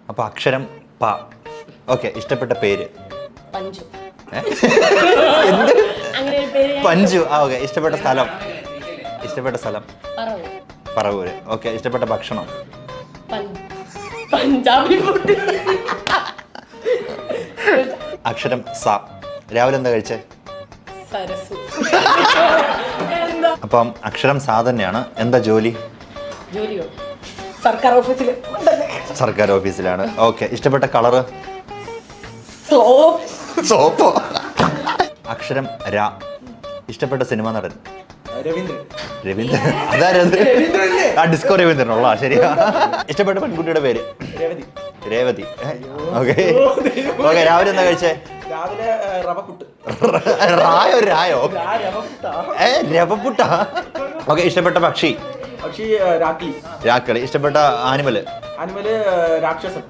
അപ്പോൾ അക്ഷരം പ. ഓക്കെ, ഇഷ്ടപ്പെട്ട പേര്? പഞ്ചു. എന്ത്? അങ്ങനെ ഒരു പേര്. പഞ്ചു. ആ ഓക്കെ. ഇഷ്ടപ്പെട്ട സ്ഥലം? ഇഷ്ടപ്പെട്ട സ്ഥലം പറവൂർ. പറവൂര്. ഓക്കെ. ഇഷ്ടപ്പെട്ട ഭക്ഷണം? പഞ്ചാബി ഫുഡ്. അക്ഷരം സ. രാവിലെ എന്താ കഴിച്ചേ? സരസു. അപ്പം അക്ഷരം സാ തന്നെയാണ്. എന്താ ജോലി? ജോലിയോ? സർക്കാർ ഓഫീസിൽ. സർക്കാർ ഓഫീസിലാണ്. ഓക്കെ. ഇഷ്ടപ്പെട്ട കളറ്? സോപ്പോ. അക്ഷരം രാ. ഇഷ്ടപ്പെട്ട സിനിമ നടൻ? രവീന്ദ്രൻ. അതാരത്? ആ ഡിസ്കോ രവീന്ദ്രനുള്ള. ശരിയാ. ഇഷ്ടപ്പെട്ട പെൺകുട്ടിയുടെ പേര്? രേവതി. ഓക്കെ. ഓക്കെ. രാവിലെ എന്താ കഴിച്ചേ? രായോ? രവപുട്ട. ഓക്കെ. ഇഷ്ടപ്പെട്ട പക്ഷി? രാക്കളി. ഇഷ്ടപ്പെട്ട ആനിമല്? രാക്ഷസൻ.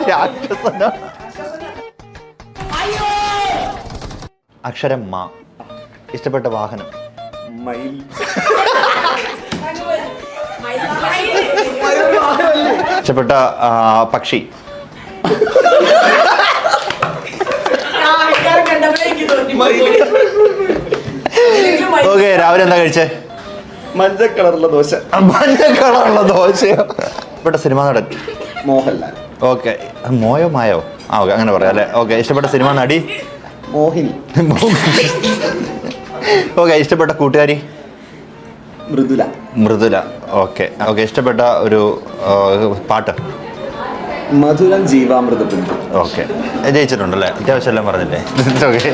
രാക്ഷസനോ? അക്ഷരം മാ. ഇഷ്ടപ്പെട്ട വാഹനം? മയിൽ. ഇഷ്ടപ്പെട്ട പക്ഷി? ഓക്കെ. രാവിലെ എന്താ കഴിച്ചേ? മഞ്ഞ കളറുള്ള ദോശ. മഞ്ഞ കളറുള്ള ദോശയോ? ഇഷ്ടപ്പെട്ട സിനിമാ നടൻ? മോഹൻലാൽ. ഓക്കെ. മോയോ മായോ? ആ ഓക്കെ, അങ്ങനെ പറയാം അല്ലേ. ഓക്കെ. ഇഷ്ടപ്പെട്ട സിനിമാ നടി? മോഹിനി. ഓക്കെ. ഇഷ്ടപ്പെട്ട കൂട്ടുകാരി? മൃദുല. മൃദുല. ഓക്കെ. ഓക്കെ. ഇഷ്ടപ്പെട്ട ഒരു പാട്ട്? മധുരം ജീവാമൃതം. ഓക്കെ. ജയിച്ചിട്ടുണ്ടല്ലേ? അത്യാവശ്യം എല്ലാം പറഞ്ഞില്ലേ? ഓക്കെ.